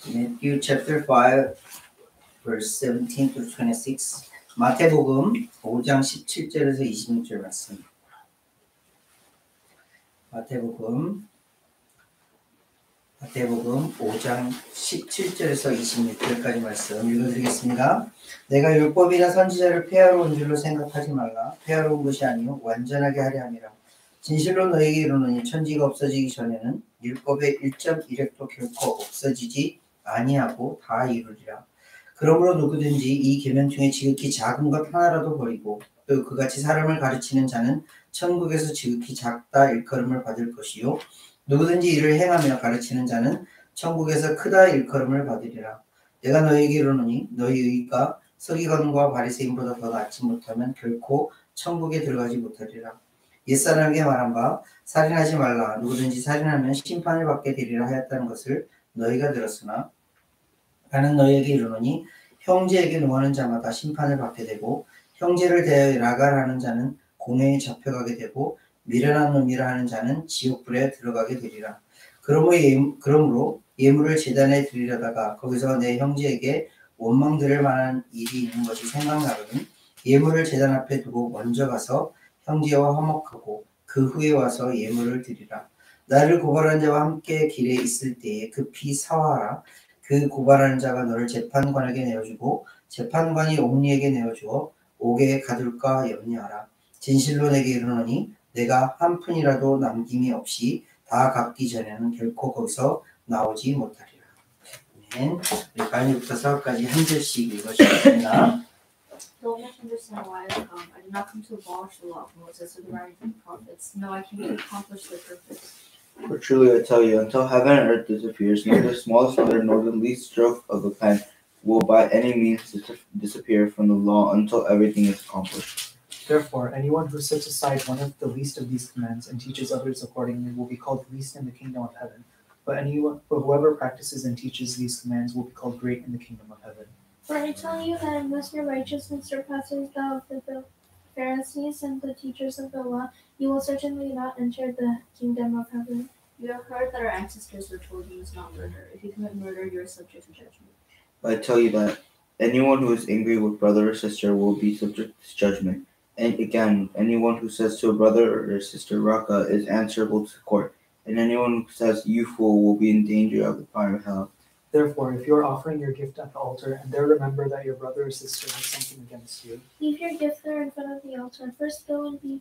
Matthew chapter 5 verse 17 to 26. 마태복음 5장 17절에서 26절 말씀. 마태복음 5장 17절에서 26절까지 말씀 읽어드리겠습니다. 내가 율법이나 선지자를 폐하러 온 줄로 생각하지 말라. 폐하러 온 것이 아니요 완전하게 하려 함이라. 진실로 너에게 이르노니 천지가 없어지기 전에는 율법의 1.1획도 결코 없어지지 아니하고 다 이루리라. 그러므로 누구든지 이 계명 중에 지극히 작은 것 하나라도 버리고 또 그같이 사람을 가르치는 자는 천국에서 지극히 작다 일컬음을 받을 것이요 누구든지 이를 행하며 가르치는 자는 천국에서 크다 일컬음을 받으리라. 내가 너희에게 이르노니 너희 의가 서기관과 바리새인보다 더 낫지 못하면 결코 천국에 들어가지 못하리라. 옛사람에게 말한 바 살인하지 말라. 누구든지 살인하면 심판을 받게 되리라 하였다는 것을 너희가 들었으나 나는 너희에게 이르노니 형제에게 노하는 자마다 심판을 받게 되고 형제를 대하여 라갈하는 자는 공회에 잡혀가게 되고 미련한 놈이라 하는 자는 지옥불에 들어가게 되리라. 그러므로 예물을 제단에 드리려다가 거기서 내 형제에게 원망 들을 만한 일이 있는 것이 생각나거든 예물을 제단 앞에 두고 먼저 가서 형제와 화목하고 그 후에 와서 예물을 드리라. 나를 고발한 자와 함께 길에 있을 때에 급히 사화하라. 그 고발하는 자가 너를 재판관에게 내어주고 재판관이 옥리에게 내어주어 옥에 가둘까 염려하라. 진실로 내게 이르노니 내가 한 푼이라도 남김이 없이 다 갚기 전에는 결코 거기서 나오지 못하리라. 아멘. 우리 가인부터 사업까지 한 절씩 읽어주겠습니다. Don't misunderstand why I have come. I did not come to abolish the law of Moses or the writings of the prophets. No, I came to accomplish their purpose. For truly I tell you, until heaven and earth disappears, neither the smallest letter nor the least stroke of a pen will by any means disappear from the law until everything is accomplished. Therefore, anyone who sets aside one of the least of these commands and teaches others accordingly will be called least in the kingdom of heaven. But whoever practices and teaches these commands will be called great in the kingdom of heaven. For I tell you that unless your righteousness surpasses that of the Pharisees and the teachers of the law, you will certainly not enter the kingdom of heaven. You have heard that our ancestors were told you must not murder. If you commit murder, you are subject to judgment. But I tell you that anyone who is angry with brother or sister will be subject to judgment. And again, anyone who says to a brother or sister, Raka, is answerable to court. And anyone who says, you fool, will be in danger of the fire of hell. Therefore, if you are offering your gift at the altar and there remember that your brother or sister has something against you, leave your gift there in front of the altar. First go and be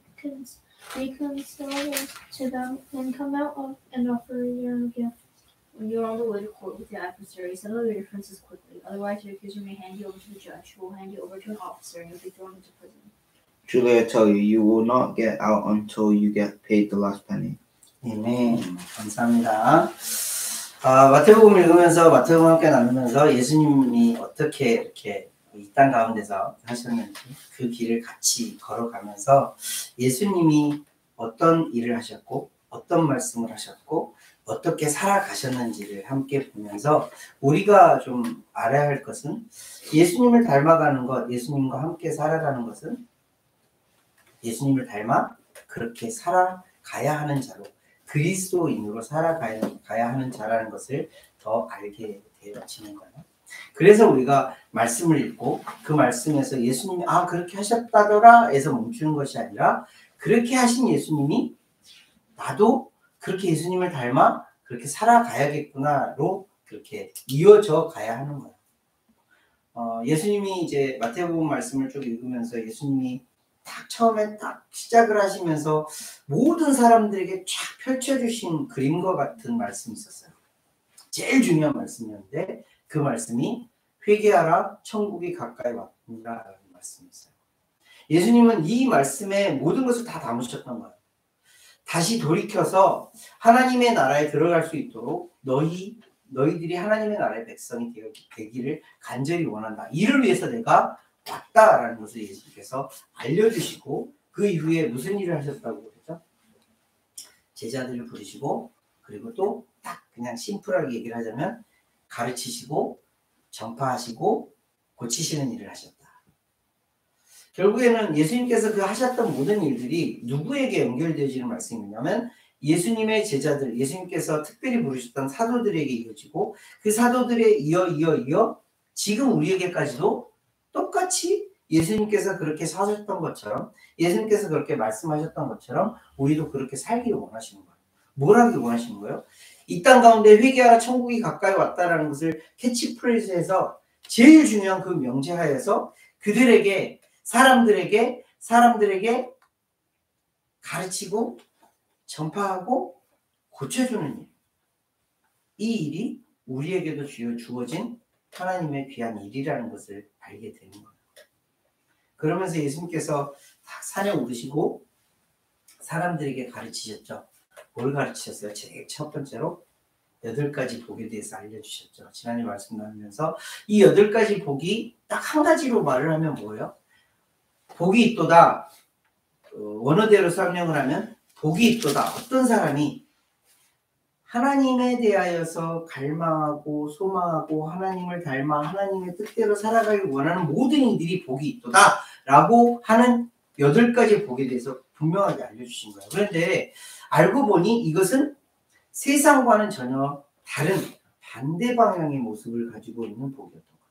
reconciled to them, then come out and offer your gift. When you are on the way to court with your adversary, settle your differences quickly. Otherwise, your accuser may hand you over to the judge, who will hand you over to an officer, and you'll be thrown into prison. Truly I tell you, you will not get out until you get paid the last penny. 아멘. 감사합니다. 마태복음 읽으면서 마태복음 함께 나누면서 예수님이 어떻게 이렇게 이 땅 가운데서 하셨는지 그 길을 같이 걸어가면서 예수님이 어떤 일을 하셨고 어떤 말씀을 하셨고 어떻게 살아가셨는지를 함께 보면서 우리가 좀 알아야 할 것은 예수님을 닮아가는 것, 예수님과 함께 살아가는 것은 예수님을 닮아 그렇게 살아가야 하는 자로 그리스도인으로 살아가야 하는 자라는 것을 더 알게 되어지는 거예요. 그래서 우리가 말씀을 읽고 그 말씀에서 예수님이 그렇게 하셨다더라 해서 멈추는 것이 아니라 그렇게 하신 예수님이 나도 그렇게 예수님을 닮아 그렇게 살아가야겠구나로 그렇게 이어져 가야 하는 거예요. 예수님이 이제 마태복음 말씀을 쭉 읽으면서 예수님이 처음에 딱 시작을 하시면서 모든 사람들에게 쫙 펼쳐주신 그림과 같은 말씀이 있었어요. 제일 중요한 말씀이었는데 그 말씀이 회개하라 천국이 가까이 왔습니다 라는 말씀이었어요. 예수님은 이 말씀에 모든 것을 다 담으셨던 거예요. 다시 돌이켜서 하나님의 나라에 들어갈 수 있도록 너희들이 하나님의 나라의 백성이 되기를 간절히 원한다. 이를 위해서 내가 왔다라는 것을 예수님께서 알려주시고 그 이후에 무슨 일을 하셨다고 그러죠? 제자들을 부르시고 그리고 또 딱 그냥 심플하게 얘기를 하자면 가르치시고 전파하시고 고치시는 일을 하셨다. 결국에는 예수님께서 그 하셨던 모든 일들이 누구에게 연결되어지는 말씀이냐면 예수님의 제자들, 예수님께서 특별히 부르셨던 사도들에게 이어지고 그 사도들에 이어 지금 우리에게까지도 똑같이 예수님께서 그렇게 사셨던 것처럼 예수님께서 그렇게 말씀하셨던 것처럼 우리도 그렇게 살기를 원하시는 거예요. 뭘 하기 원하시는 거예요? 이 땅 가운데 회개하라 천국이 가까이 왔다라는 것을 캐치프레이즈해서 제일 중요한 그 명제하에서 그들에게 사람들에게 가르치고 전파하고 고쳐주는 일. 이 일이 우리에게도 주어진 하나님의 귀한 일이라는 것을 알게 되는 거예요. 그러면서 예수님께서 산에 오르시고 사람들에게 가르치셨죠. 뭘 가르치셨어요? 제일 첫 번째로 8가지 복에 대해서 알려주셨죠. 지난해 말씀 나누면서 이 8가지 복이 딱 한 가지로 말을 하면 뭐예요? 복이 있도다. 원어대로 설명을 하면 복이 있도다. 어떤 사람이 하나님에 대하여서 갈망하고 소망하고 하나님을 닮아 하나님의 뜻대로 살아가길 원하는 모든 이들이 복이 있도다 라고 하는 8가지 복에 대해서 분명하게 알려주신 거예요. 그런데 알고 보니 이것은 세상과는 전혀 다른 반대 방향의 모습을 가지고 있는 복이었던 거예요.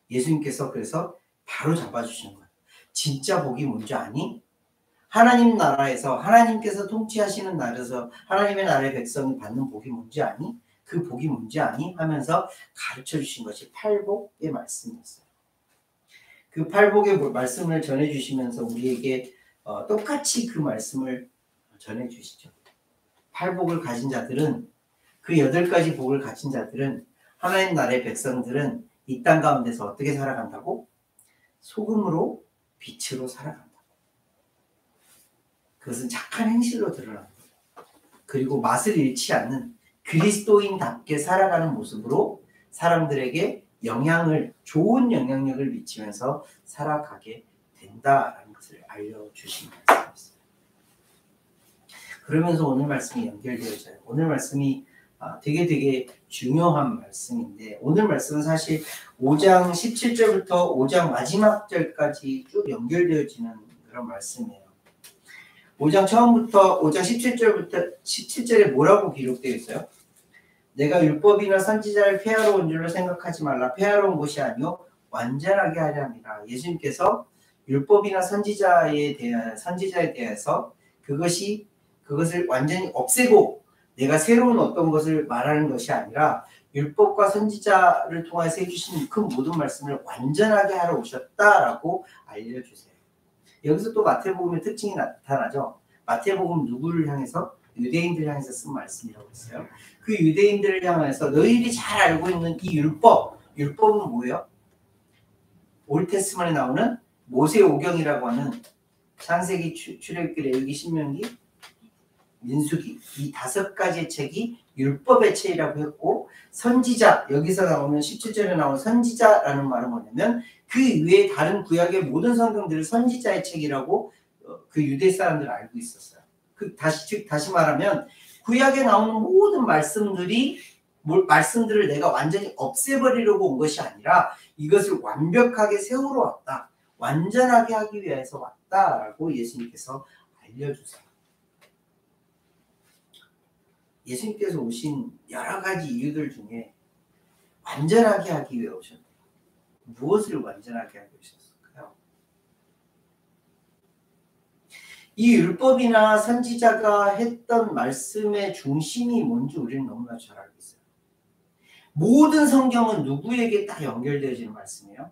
예수님께서 그래서 바로 잡아주시는 거예요. 진짜 복이 뭔지 아니? 하나님 나라에서 하나님께서 통치하시는 나라에서 하나님의 나라의 백성이 받는 복이 뭔지 아니? 그 복이 뭔지 아니? 하면서 가르쳐 주신 것이 팔복의 말씀이었어요. 그 팔복의 말씀을 전해주시면서 우리에게 똑같이 그 말씀을 전해주시죠. 팔복을 가진 자들은 그 8가지 복을 가진 자들은 하나님 나라의 백성들은 이 땅 가운데서 어떻게 살아간다고? 소금으로 빛으로 살아간다. 그것은 착한 행실로 드러납니다. 그리고 맛을 잃지 않는 그리스도인답게 살아가는 모습으로 사람들에게 좋은 영향력을 미치면서 살아가게 된다라는 것을 알려주신 말씀이었어요. 그러면서 오늘 말씀이 연결되어져요. 오늘 말씀이 되게 중요한 말씀인데 오늘 말씀은 사실 5장 17절부터 5장 마지막 절까지 쭉 연결되어지는 그런 말씀이에요. 5장 처음부터 5장 17절에 뭐라고 기록되어 있어요? 내가 율법이나 선지자를 폐하러 온 줄로 생각하지 말라. 폐하러 온 것이 아니요 완전하게 하려 함이라. 예수님께서 율법이나 선지자에 대해서 그것을 완전히 없애고 내가 새로운 어떤 것을 말하는 것이 아니라 율법과 선지자를 통해서 해주신 그 모든 말씀을 완전하게 하러 오셨다라고 알려주세요. 여기서 또 마태복음의 특징이 나타나죠. 마태복음 누구를 향해서? 유대인들을 향해서 쓴 말씀이라고 했어요. 그 유대인들을 향해서 너희들이 잘 알고 있는 이 율법은 뭐예요? 올테스만에 나오는 모세오경이라고 하는 창세기, 출애굽기, 레위기, 신명기, 민수기 이 5가지의 책이 율법의 책이라고 했고 선지자 여기서 나오는 17절에 나오는 선지자라는 말은 뭐냐면 그 이외에 다른 구약의 모든 성경들을 선지자의 책이라고 그 유대 사람들은 알고 있었어요. 다시 말하면 구약에 나오는 모든 말씀들을 내가 완전히 없애버리려고 온 것이 아니라 이것을 완벽하게 세우러 왔다. 완전하게 하기 위해서 왔다라고 예수님께서 알려주세요. 예수님께서 오신 여러 가지 이유들 중에 완전하게 하기 위해 오셨대요. 무엇을 완전하게 하기 위해 오셨을까요? 이 율법이나 선지자가 했던 말씀의 중심이 뭔지 우리는 너무나 잘 알고 있어요. 모든 성경은 누구에게 딱 연결되어지는 말씀이에요?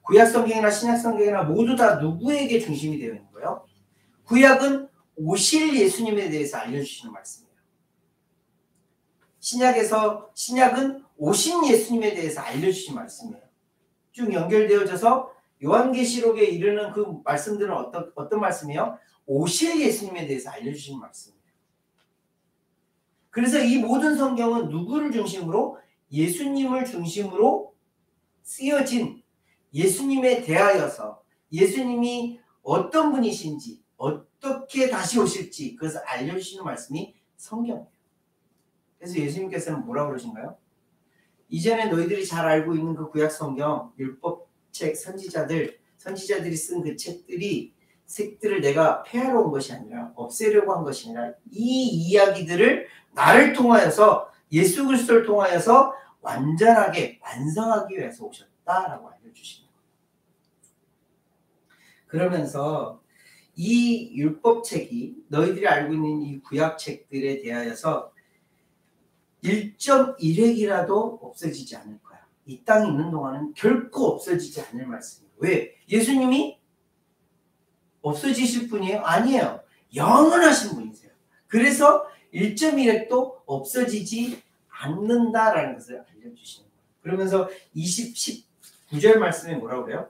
구약 성경이나 신약 성경이나 모두 다 누구에게 중심이 되어 있는 거예요? 구약은 오실 예수님에 대해서 알려주시는 말씀이에요. 신약은 오신 예수님에 대해서 알려주신 말씀이에요. 쭉 연결되어져서 요한계시록에 이르는 그 말씀들은 어떤 말씀이에요? 오실 예수님에 대해서 알려주신 말씀이에요. 그래서 이 모든 성경은 누구를 중심으로? 예수님을 중심으로 쓰여진 예수님에 대하여서 예수님이 어떤 분이신지 어떻게 다시 오실지 그것을 알려주시는 말씀이 성경이에요. 그래서 예수님께서는 뭐라고 그러신가요? 이전에 너희들이 잘 알고 있는 그 구약 성경, 율법책, 선지자들이 쓴 그 책들이 색들을 내가 폐하러 온 것이 아니라 없애려고 한 것이 아니라 이 이야기들을 나를 통하여서 예수 그리스도를 통하여서 완전하게 완성하기 위해서 오셨다라고 알려주시는 거예요. 그러면서 이 율법책이 너희들이 알고 있는 이 구약책들에 대하여서 1.1획이라도 없어지지 않을 거야. 이 땅에 있는 동안은 결코 없어지지 않을 말씀이에요. 왜? 예수님이 없어지실 분이에요? 아니에요. 영원하신 분이세요. 그래서 1.1획도 없어지지 않는다라는 것을 알려주시는 거예요. 그러면서 19절 말씀에 뭐라고 그래요?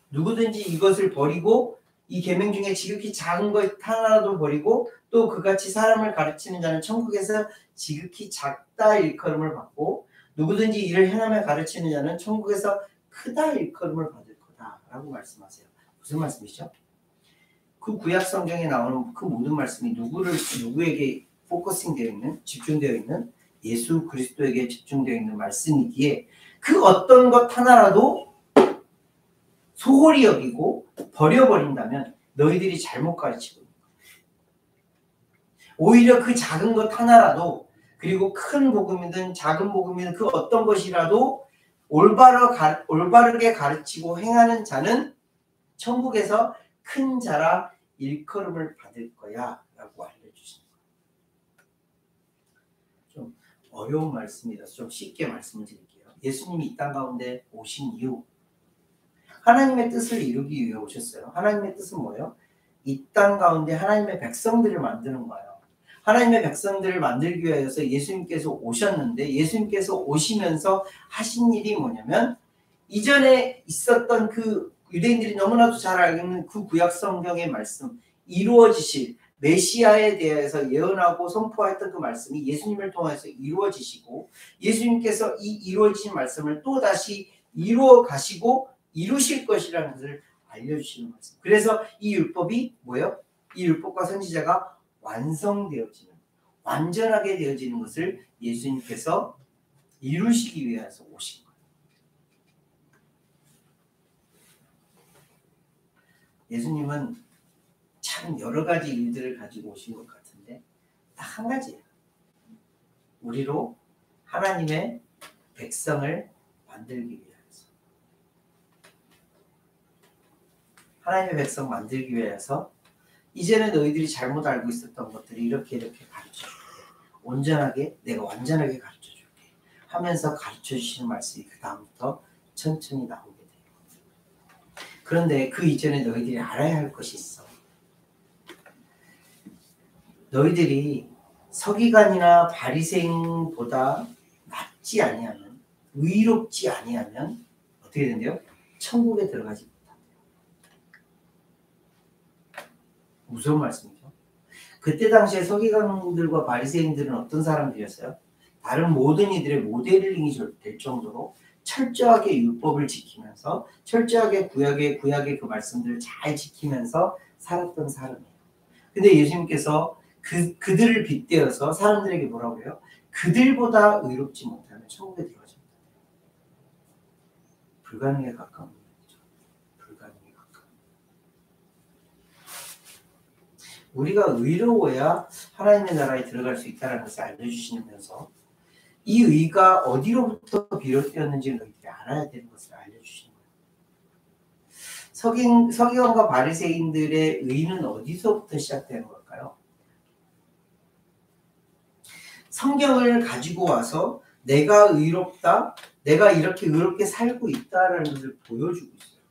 누구든지 이것을 버리고 이 계명 중에 지극히 작은 것 하나라도 버리고 또 그같이 사람을 가르치는 자는 천국에서 지극히 작다 일컬음을 받고 누구든지 이를 행하며 가르치는 자는 천국에서 크다 일컬음을 받을 거다라고 말씀하세요. 무슨 말씀이죠? 그 구약 성경에 나오는 그 모든 말씀이 누구에게 포커싱되어 있는, 집중되어 있는 예수 그리스도에게 집중되어 있는 말씀이기에 그 어떤 것 하나라도 소홀히 여기고 버려버린다면 너희들이 잘못 가르치고 있는 거예요. 오히려 그 작은 것 하나라도 그리고 큰 복음이든 작은 복음이든 그 어떤 것이라도 올바르게 가르치고 행하는 자는 천국에서 큰 자라 일컬음을 받을 거야 라고 알려주시는 거예요. 좀 어려운 말씀이라서 좀 쉽게 말씀을 드릴게요. 예수님이 이 땅 가운데 오신 이유 하나님의 뜻을 이루기 위해 오셨어요. 하나님의 뜻은 뭐예요? 이 땅 가운데 하나님의 백성들을 만드는 거예요. 하나님의 백성들을 만들기 위해서 예수님께서 오셨는데 예수님께서 오시면서 하신 일이 뭐냐면 이전에 있었던 그 유대인들이 너무나도 잘 알고 있는 그 구약 성경의 말씀 이루어지실 메시아에 대해서 예언하고 선포했던 그 말씀이 예수님을 통해서 이루어지시고 예수님께서 이 이루어진 말씀을 또 다시 이루어 가시고 이루실 것이라는 것을 알려주시는 말씀. 그래서 이 율법이 뭐예요? 이 율법과 선지자가 완성되어지는 완전하게 되어지는 것을 예수님께서 이루시기 위해서 오신 거예요. 예수님은 참 여러 가지 일들을 가지고 오신 것 같은데 딱 한 가지예요. 우리로 하나님의 백성을 만들기 위해서. 하나님의 백성 만들기 위해서 이제는 너희들이 잘못 알고 있었던 것들을 이렇게 가르쳐줄게. 온전하게 내가 완전하게 가르쳐줄게 하면서 가르쳐주시는 말씀이 그 다음부터 천천히 나오게 돼요. 그런데 그 이전에 너희들이 알아야 할 것이 있어. 너희들이 서기관이나 바리새인보다 낫지 아니하면 의롭지 아니하면 어떻게 된대요? 천국에 들어가지 못한대요. 무서운 말씀이죠. 그때 당시에 서기관들과 바리새인들은 어떤 사람들이었어요? 다른 모든 이들의 모델링이 될 정도로 철저하게 율법을 지키면서 철저하게 구약의 그 말씀들을 잘 지키면서 살았던 사람이에요. 근데 예수님께서 그들을 빗대어서 사람들에게 뭐라고 해요? 그들보다 의롭지 못하면 천국에 들어가지 못한다. 불가능에 가까운 거죠. 불가능에 가까운. 우리가 의로워야 하나님의 나라에 들어갈 수 있다는 것을 알려주시면서 이 의가 어디로부터 비롯되었는지 너희들이 알아야 되는 것을 알려주시는 거예요. 서기관과 바리새인들의 의는 어디서부터 시작되는 걸까요? 성경을 가지고 와서 내가 의롭다, 내가 이렇게 의롭게 살고 있다라는 것을 보여주고 있어요.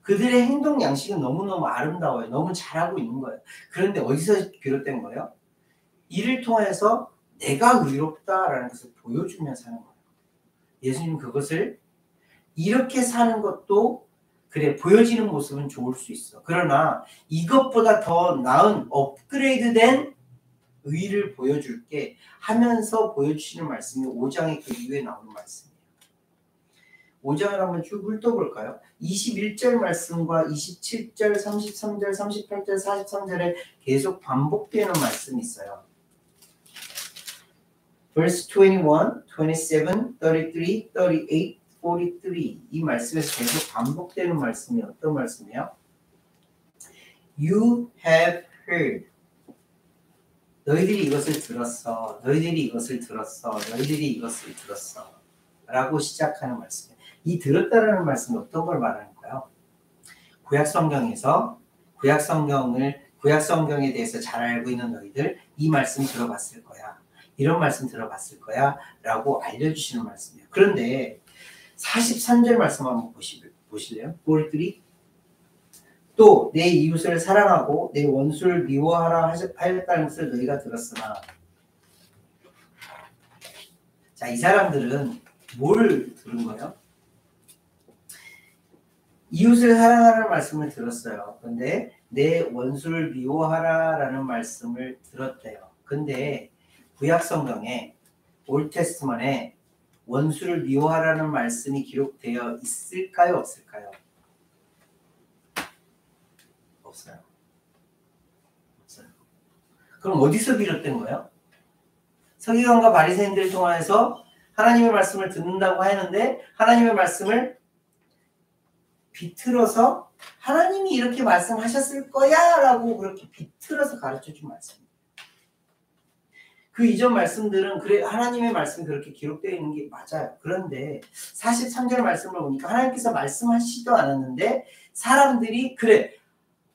그들의 행동 양식은 너무너무 아름다워요. 너무 잘하고 있는 거예요. 그런데 어디서 비롯된 거예요? 이를 통해서 내가 의롭다라는 것을 보여주면서 하는 거예요. 예수님 그것을 이렇게 사는 것도 그래 보여지는 모습은 좋을 수 있어. 그러나 이것보다 더 나은 업그레이드된 의를 보여줄게 하면서 보여주시는 말씀이 5장의 그 이후에 나오는 말씀이에요. 5장을 한번 쭉 훑어볼까요? 21절 말씀과 27절, 33절, 38절, 43절에 계속 반복되는 말씀이 있어요. verse 21, 27, 33, 38, 43 이 말씀에서 계속 반복되는 말씀이 어떤 말씀이에요? You have heard. 너희들이 이것을 들었어. 너희들이 이것을 들었어. 너희들이 이것을 들었어. 라고 시작하는 말씀이에요. 이 들었다라는 말씀은 어떤 걸 말하는 거예요? 구약 성경에 대해서 잘 알고 있는 너희들 이 말씀 들어봤을 거야. 이런 말씀 들어봤을 거야. 라고 알려주시는 말씀이에요. 그런데 43절 말씀 한번 보실래요? 꼴들이 또 내 이웃을 사랑하고 내 원수를 미워하라 하였다는 것을 너희가 들었으나. 자, 이 사람들은 뭘 들은 거예요? 이웃을 사랑하라는 말씀을 들었어요. 근데 내 원수를 미워하라라는 말씀을 들었대요. 근데 구약 성경에 올테스트먼에 원수를 미워하라는 말씀이 기록되어 있을까요? 없을까요? 없어요. 그럼 어디서 비롯된 거예요? 서기관과 바리새인들을 통해서 하나님의 말씀을 듣는다고 하는데 하나님의 말씀을 비틀어서 하나님이 이렇게 말씀하셨을 거야 라고 그렇게 비틀어서 가르쳐준 말씀입니다. 그 이전 말씀들은 그래 하나님의 말씀이 그렇게 기록되어 있는 게 맞아요. 그런데 43절 말씀을 보니까 하나님께서 말씀하시지도 않았는데 사람들이 그래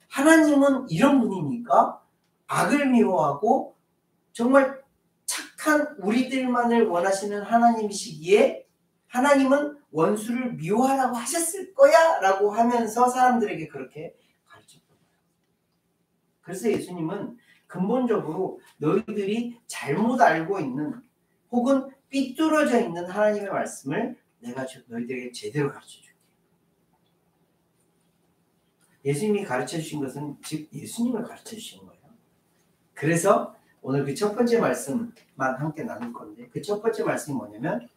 하나님은 이런 분이니까 악을 미워하고 정말 착한 우리들만을 원하시는 하나님이시기에 하나님은 원수를 미워하라고 하셨을 거야 라고 하면서 사람들에게 그렇게 가르쳤던 거예요. 그래서 예수님은 근본적으로 너희들이 잘못 알고 있는 혹은 삐뚤어져 있는 하나님의 말씀을 내가 너희들에게 제대로 가르쳐줄게. 예수님이 가르쳐주신 것은 즉 예수님을 가르쳐주신 거예요. 그래서 오늘 그 첫 번째 말씀만 함께 나눌 건데 그 첫 번째 말씀이 뭐냐면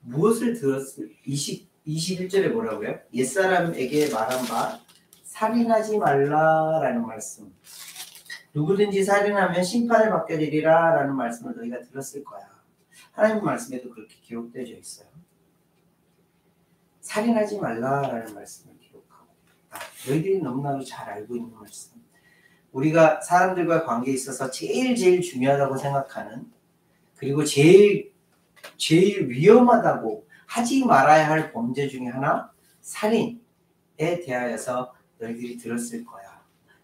무엇을 들었을 21절에 뭐라고요? 옛사람에게 말한 바 살인하지 말라라는 말씀. 누구든지 살인하면 심판을 받게 되리라 라는 말씀을 너희가 들었을 거야. 하나님 말씀에도 그렇게 기록되어 있어요. 살인하지 말라라는 말씀을 기록하고 너희들이 너무나도 잘 알고 있는 말씀. 우리가 사람들과 관계에 있어서 제일 중요하다고 생각하는 그리고 제일 위험하다고 하지 말아야 할 범죄 중에 하나 살인에 대하여서 너희들이 들었을 거야.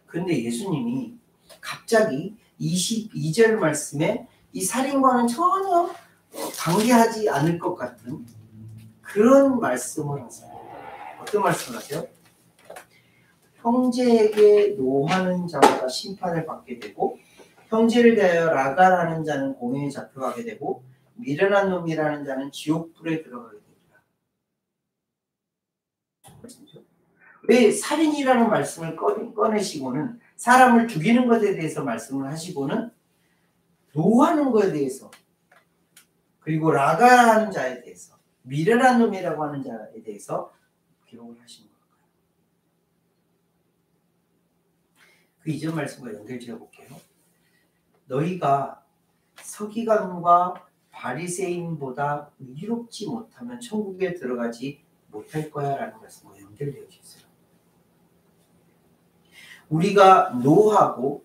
그런데 예수님이 갑자기 22절 말씀에 이 살인과는 전혀 관계하지 않을 것 같은 그런 말씀을 하세요. 어떤 말씀을 하세요? 형제에게 노하는 자마다 심판을 받게 되고 형제를 대하여 라갈하는 자는 공회에 잡혀가게 되고 미련한 놈이라는 자는 지옥불에 들어가게 됩니다. 왜 살인이라는 말씀을 꺼내시고는 사람을 죽이는 것에 대해서 말씀을 하시고는 노하는 것에 대해서 그리고 라갈하는 자에 대해서 미련한 놈이라고 하는 자에 대해서 기록을 하신 걸까요? 그 이전 말씀과 연결지어 볼게요. 너희가 서기관과 바리새인보다 의롭지 못하면 천국에 들어가지 못할 거야 라는 말씀과 연결되어 있어요. 우리가 노하고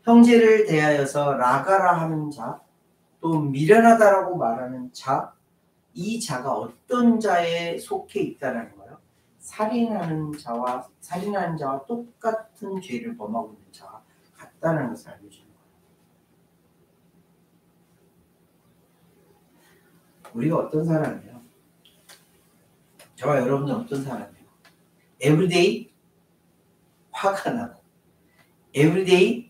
형제를 대하여서 라가라 하는 자, 또 미련하다라고 말하는 자, 이 자가 어떤 자에 속해 있다라는 거예요. 살인하는 자와 똑같은 죄를 범하고 있는 자와 같다는 것을 알려주는 거예요. 우리가 어떤 사람이에요? 저와 여러분은 어떤 사람이에요? 에브리데이 화가 나고 에브리데이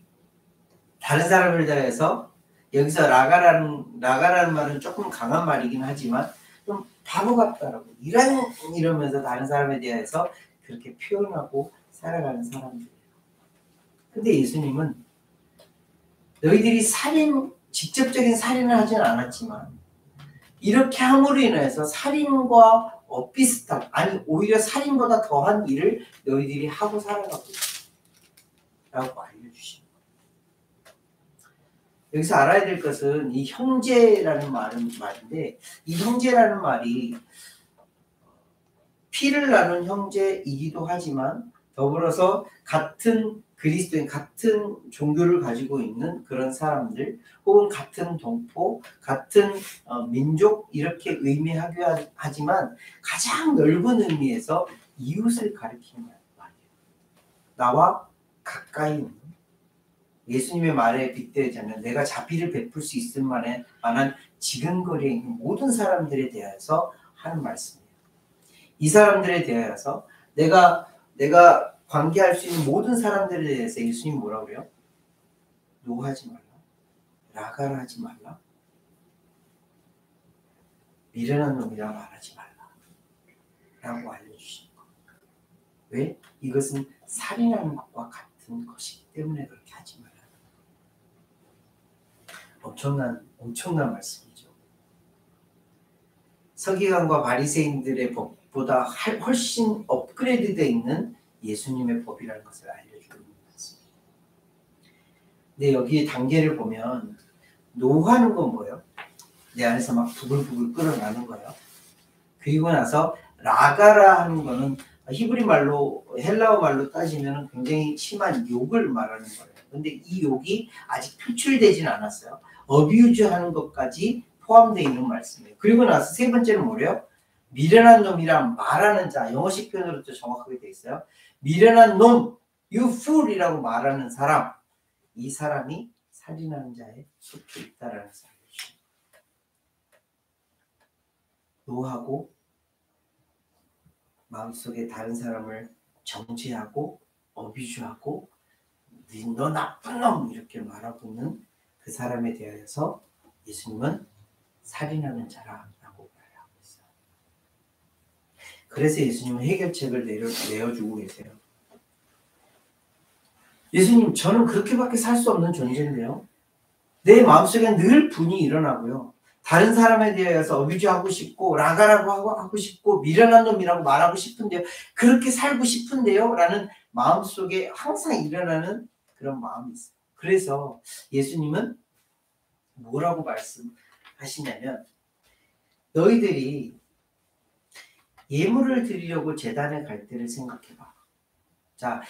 다른 사람을 대해서 여기서 라가라는 말은 조금 강한 말이긴 하지만 좀 바보 같다라고 이러면서 다른 사람에 대해서 그렇게 표현하고 살아가는 사람들이에요. 근데 예수님은 너희들이 직접적인 살인을 하지는 않았지만 이렇게 함으로 인해서 살인과 비슷한 아니 오히려 살인보다 더한 일을 너희들이 하고 살아가고 있다라고 알려주신 거예요. 여기서 알아야 될 것은 이 형제라는 말인데 이 형제라는 말이 피를 나눈 형제이기도 하지만 더불어서 같은 그리스도인, 같은 종교를 가지고 있는 그런 사람들, 혹은 같은 동포, 같은 민족, 이렇게 의미하기도 하지만 가장 넓은 의미에서 이웃을 가리키는 말이에요. 나와 가까이 있는, 예수님의 말에 빗대자면 내가 자비를 베풀 수 있을 만한 지근거리에 있는 모든 사람들에 대해서 하는 말씀이에요. 이 사람들에 대해서 내가 관계할 수 있는 모든 사람들에 대해서 예수님 뭐라고 그래요? 노하지 말라, 라가라 하지 말라, 미련한 놈이라 말하지 말라 라고 알려주시는 거예요. 왜? 이것은 살인하는 것과 같은 것이기 때문에 그렇게 하지 말라. 엄청난 말씀이죠. 서기관과 바리새인들의 법보다 훨씬 업그레이드되어 있는 예수님의 법이라는 것을 알려주고 있는 말씀입니다. 근데 여기 단계를 보면 노하는 건 뭐예요? 내 안에서 막 부글부글 끓어나는 거예요. 그리고 나서 라가라 하는 거는 히브리 말로, 헬라어 말로 따지면 굉장히 심한 욕을 말하는 거예요. 근데 이 욕이 아직 표출되지는 않았어요. 어뷰즈 하는 것까지 포함되어 있는 말씀이에요. 그리고 나서 세 번째는 뭐래요? 미련한 놈이란 말하는 자, 영어식 표현으로 또 정확하게 되어 있어요. 미련한 놈, you fool이라고 말하는 사람, 이 사람이 살인하는 자에 속해 있다라는 것을 알려주십니다. 노하고 마음속에 다른 사람을 정죄하고 어뷰즈하고 너 나쁜 놈 이렇게 말하고 있는 그 사람에 대하여서 예수님은 살인하는 자라고 말하고 있어요. 그래서 예수님은 해결책을 내어주고 계세요. 예수님, 저는 그렇게밖에 살 수 없는 존재인데요. 내 마음속에 늘 분이 일어나고요. 다른 사람에 대해서 어뷰즈하고 싶고 라가라고 하고 싶고 미련한 놈이라고 말하고 싶은데요. 그렇게 살고 싶은데요. 라는 마음속에 항상 일어나는 그런 마음이 있어요. 그래서 예수님은 뭐라고 말씀하시냐면 너희들이 예물을 드리려고 제단에 갈 때를 생각해봐. 자,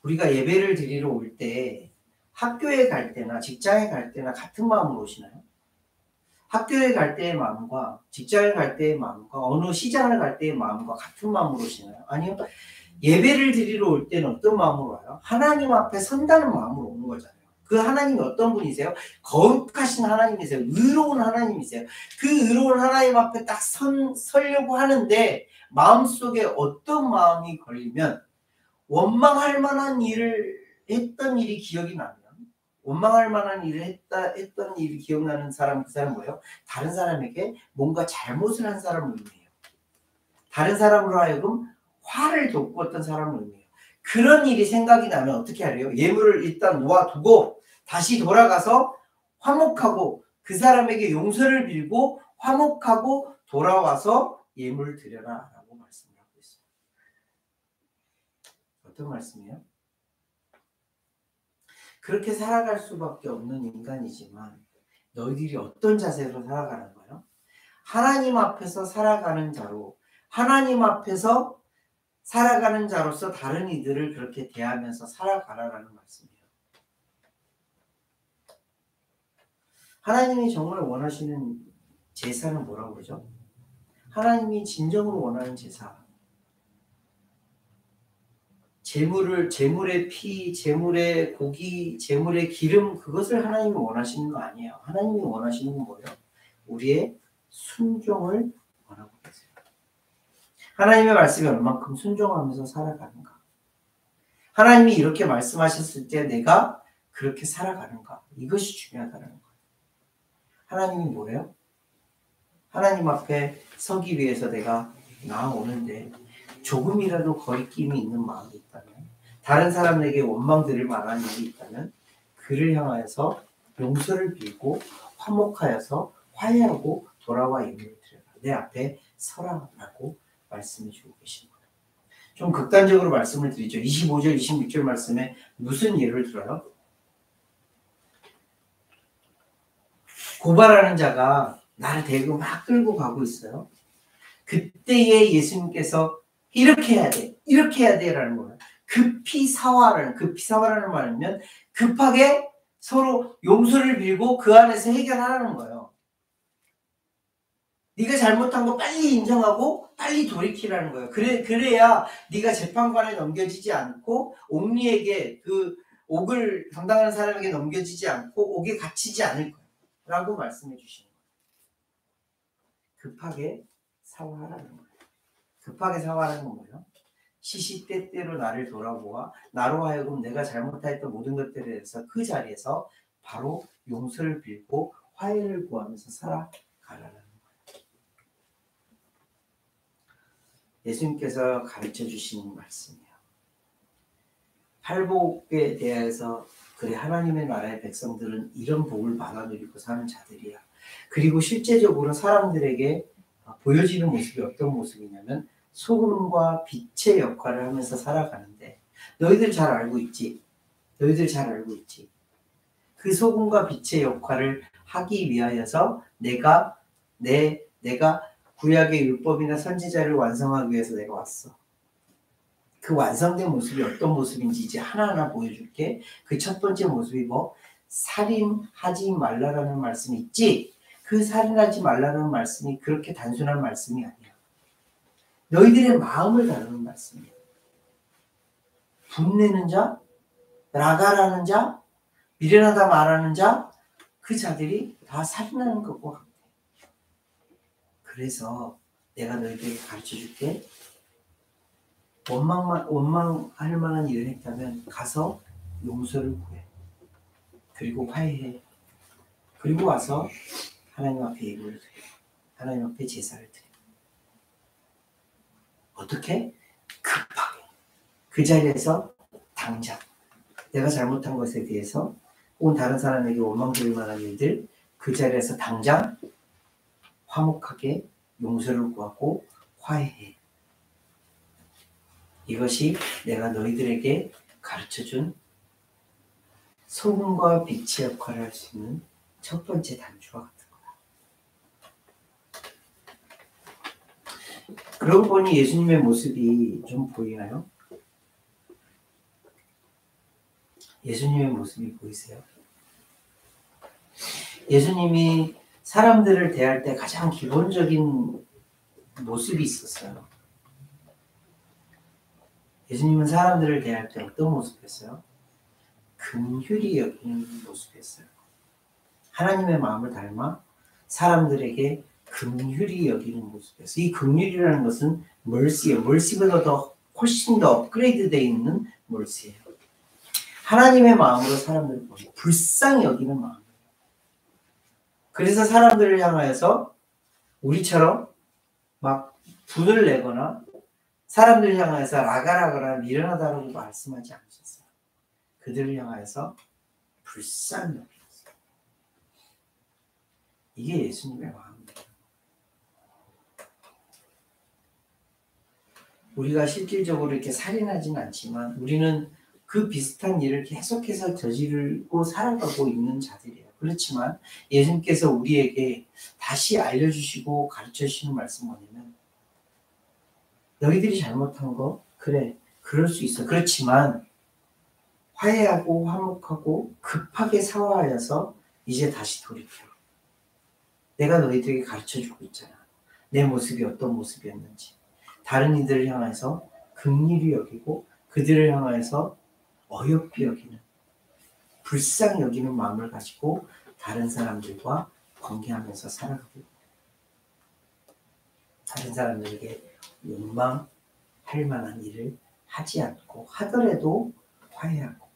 우리가 예배를 드리러 올 때 학교에 갈 때나 직장에 갈 때나 같은 마음으로 오시나요? 학교에 갈 때의 마음과 직장에 갈 때의 마음과 어느 시장을 갈 때의 마음과 같은 마음으로 오시나요? 아니요. 예배를 드리러 올 때는 어떤 마음으로 와요? 하나님 앞에 선다는 마음으로 오는 거잖아요. 그 하나님이 어떤 분이세요? 거룩하신 하나님이세요. 의로운 하나님이세요. 그 의로운 하나님 앞에 딱 서려고 하는데 마음속에 어떤 마음이 걸리면 원망할 만한 일을 했던 일이 기억이 나면 원망할 만한 일을 했던 일이 기억나는 사람, 그 사람 뭐예요? 다른 사람에게 뭔가 잘못을 한 사람을 의미해요. 다른 사람으로 하여금 화를 돋구었던 사람을 의미해요. 그런 일이 생각이 나면 어떻게 하래요? 예물을 일단 놓아두고 다시 돌아가서 화목하고 그 사람에게 용서를 빌고 화목하고 돌아와서 예물을 드려라 라고 말씀을 하고 있어요. 어떤 말씀이에요? 그렇게 살아갈 수밖에 없는 인간이지만 너희들이 어떤 자세로 살아가는 거예요? 하나님 앞에서 살아가는 자로, 하나님 앞에서 살아가는 자로서 다른 이들을 그렇게 대하면서 살아가라라는 말씀이에요. 하나님이 정말 원하시는 제사는 뭐라고 그러죠? 하나님이 진정으로 원하는 제사. 제물의 피, 제물의 고기, 제물의 기름, 그것을 하나님이 원하시는 거 아니에요. 하나님이 원하시는 건 뭐예요? 우리의 순종을 원하고 계세요. 하나님의 말씀에 얼만큼 순종하면서 살아가는가? 하나님이 이렇게 말씀하셨을 때 내가 그렇게 살아가는가? 이것이 중요하다는 거예요. 하나님이 뭐예요? 하나님 앞에 서기 위해서 내가 나아오는데 조금이라도 거리낌이 있는 마음이 있다면, 다른 사람에게 원망들을 말하는 일이 있다면 그를 향하여서 용서를 빌고 화목하여서 화해하고 돌아와 예물을 드려라. 내 앞에 서라라고 말씀해 주고 계신 거예요. 좀 극단적으로 말씀을 드리죠. 25절, 26절 말씀에 무슨 예를 들어요? 고발하는 자가 나를 데리고 막 끌고 가고 있어요. 그때에 예수님께서 이렇게 해야 돼, 이렇게 해야 돼 라는 거예요. 급히 사화라는 말이면 급하게 서로 용서를 빌고 그 안에서 해결하라는 거예요. 네가 잘못한 거 빨리 인정하고 빨리 돌이키라는 거예요. 그래야 네가 재판관에 넘겨지지 않고 옥리에게 그 옥을 담당하는 사람에게 넘겨지지 않고 옥에 갇히지 않을 거예요. 라고 말씀해 주시는 거예요. 급하게 사과하라는 거예요. 급하게 사과하는 건 뭐예요? 시시때때로 나를 돌아보아 나로 하여금 내가 잘못하였던 모든 것들에 대해서 그 자리에서 바로 용서를 빌고 화해를 구하면서 살아가라는 거예요. 예수님께서 가르쳐 주시는 말씀이에요. 팔복에 대해서 그래 하나님의 나라의 백성들은 이런 복을 받아 누리고 사는 자들이야. 그리고 실제적으로 사람들에게 보여지는 모습이 어떤 모습이냐면 소금과 빛의 역할을 하면서 살아가는데 너희들 잘 알고 있지? 그 소금과 빛의 역할을 하기 위하여서 내가 구약의 율법이나 선지자를 완성하기 위해서 내가 왔어. 그 완성된 모습이 어떤 모습인지 이제 하나하나 보여줄게. 그 첫 번째 모습이 뭐? 살인하지 말라라는 말씀이 있지? 그 살인하지 말라는 말씀이 그렇게 단순한 말씀이 아니야. 너희들의 마음을 다루는 말씀이야. 분내는 자, 라가라는 자, 미련하다 말하는 자, 그 자들이 다 살인하는 것과 같아. 그래서 내가 너희들에게 가르쳐 줄게. 원망할 만한 일을 했다면 가서 용서를 구해. 그리고 화해해. 그리고 와서 하나님 앞에 예물을 드려. 하나님 앞에 제사를 드려. 어떻게? 급하게. 그 자리에서 당장 내가 잘못한 것에 대해서 혹은 다른 사람에게 원망될 만한 일들 그 자리에서 당장 화목하게 용서를 구하고 화해해. 이것이 내가 너희들에게 가르쳐준 소금과 빛의 역할을 할 수 있는 첫 번째 단추와 같은 거야. 그러고 보니 예수님의 모습이 좀 보이나요? 예수님의 모습이 보이세요? 예수님이 사람들을 대할 때 가장 기본적인 모습이 있었어요. 예수님은 사람들을 대할 때 어떤 모습이었어요? 긍휼히 여기는 모습이었어요. 하나님의 마음을 닮아 사람들에게 긍휼히 여기는 모습이었어요. 이 긍휼이라는 것은 mercy예요. mercy보다 훨씬 더 업그레이드 되어 있는 mercy예요. 하나님의 마음으로 사람들을 보고 불쌍히 여기는 마음. 그래서 사람들을 향하여서 우리처럼 막 분을 내거나 사람들을 향하여서 라가라거나 미련하다라고 말씀하지 않으셨어요. 그들을 향하여서 불쌍히 여기셨어요. 이게 예수님의 마음이에요. 우리가 실질적으로 이렇게 살인하지는 않지만 우리는 그 비슷한 일을 계속해서 저지르고 살아가고 있는 자들이에요. 그렇지만 예수님께서 우리에게 다시 알려주시고 가르쳐주시는 말씀은 뭐냐면 너희들이 잘못한 거 그래 그럴 수 있어. 그렇지만 화해하고 화목하고 급하게 사과하여서 이제 다시 돌이켜. 내가 너희들에게 가르쳐주고 있잖아. 내 모습이 어떤 모습이었는지. 다른 이들을 향해서 긍휼히 여기고 그들을 향해서 어여삐 여기는 불쌍히 여기는 마음을 가지고 다른 사람들과 관계하면서 살아가고 있다. 다른 사람들에게 원망할 만한 일을 하지 않고 하더라도 화해하고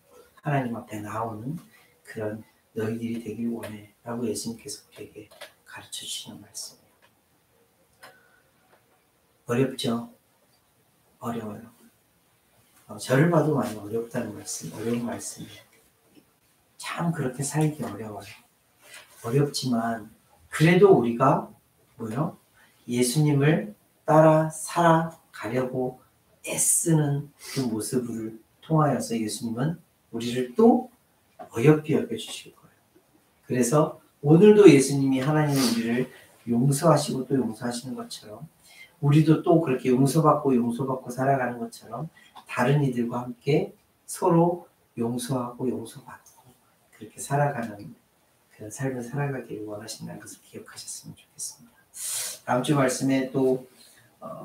하나님 앞에 나오는 그런 너희들이 되길 원해 라고 예수님께서 우리에게 가르쳐 주시는 말씀이에요. 어렵죠? 어려워요. 저를 봐도 많이 어렵다는 말씀, 어려운 말씀이에요. 참 그렇게 살기 어려워요. 어렵지만 그래도 우리가 뭐요? 예수님을 따라 살아가려고 애쓰는 그 모습을 통하여서 예수님은 우리를 또 어여삐 여겨주실 거예요. 그래서 오늘도 예수님이 하나님은 우리를 용서하시고 또 용서하시는 것처럼 우리도 또 그렇게 용서받고 살아가는 것처럼 다른 이들과 함께 서로 용서하고 용서받고 그렇게 살아가는 그런 삶을 살아가기를 원하신다는 것을 기억하셨으면 좋겠습니다. 다음 주 말씀에 또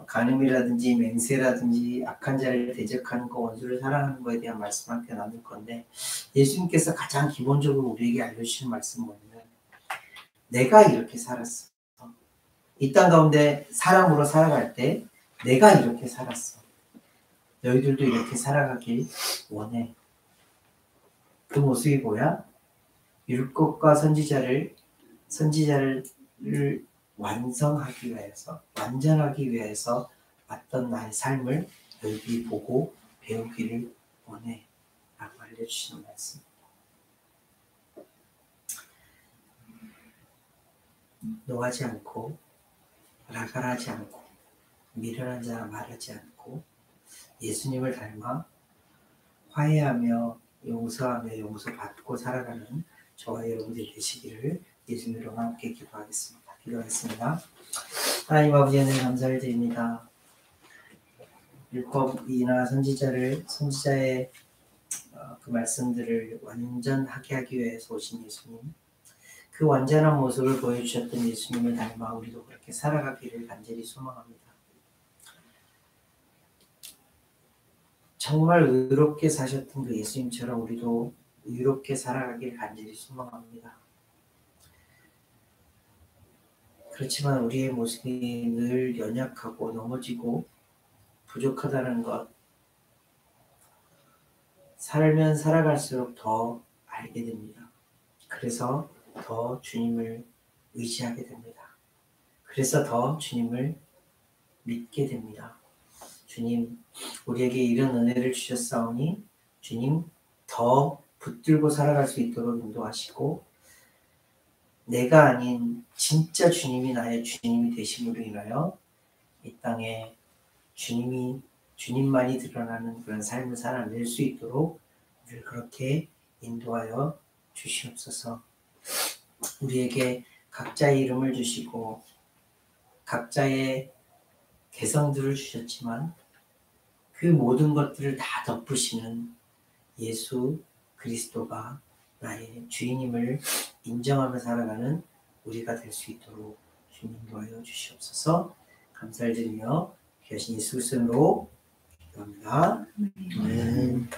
간음이라든지 맹세라든지 악한 자를 대적하는 거, 원수를 사랑하는 거에 대한 말씀 함께 나눌 건데, 예수님께서 가장 기본적으로 우리에게 알려주신 말씀은 뭐냐면, 내가 이렇게 살았어. 이 땅 가운데 사람으로 살아갈 때 내가 이렇게 살았어. 너희들도 이렇게 살아가길 원해. 그 모습이 뭐야? 율법과 선지자를 완성하기 위해서, 완전하기 위해서 왔던 나의 삶을 너희들이 보고 배우기를 원해 라고 알려주시는 말씀입니다. 노하지 않고 라갈하지 않고 미련한 자라 말하지 않고 예수님을 닮아 화해하며 용서하며 용서받고 살아가는 저와 여러분들이 되시기를 예수님으로 함께 기도하겠습니다. 기도하겠습니다. 하나님 아버지 하나님 감사를 드립니다. 율법이나 선지자의 그 말씀들을 완전하게 하기 위해서 오신 예수님, 그 완전한 모습을 보여주셨던 예수님을 닮아 우리도 그렇게 살아가기를 간절히 소망합니다. 정말 의롭게 사셨던 그 예수님처럼 우리도 의롭게 살아가기를 간절히 소망합니다. 그렇지만 우리의 모습이 늘 연약하고 넘어지고 부족하다는 것, 살면 살아갈수록 더 알게 됩니다. 그래서 더 주님을 의지하게 됩니다. 그래서 더 주님을 믿게 됩니다. 주님, 우리에게 이런 은혜를 주셨사오니 주님 더 붙들고 살아갈 수 있도록 인도하시고, 내가 아닌 진짜 주님이 나의 주님이 되심으로 인하여 이 땅에 주님만이 드러나는 그런 삶을 살아낼 수 있도록 우리를 그렇게 인도하여 주시옵소서. 우리에게 각자의 이름을 주시고 각자의 개성들을 주셨지만 그 모든 것들을 다 덮으시는 예수 그리스도가 나의 주인임을 인정하며 살아가는 우리가 될 수 있도록 주님 인도하여 주시옵소서. 감사를 드리며 귀하신 예수 그리스도로 기도합니다. 아멘.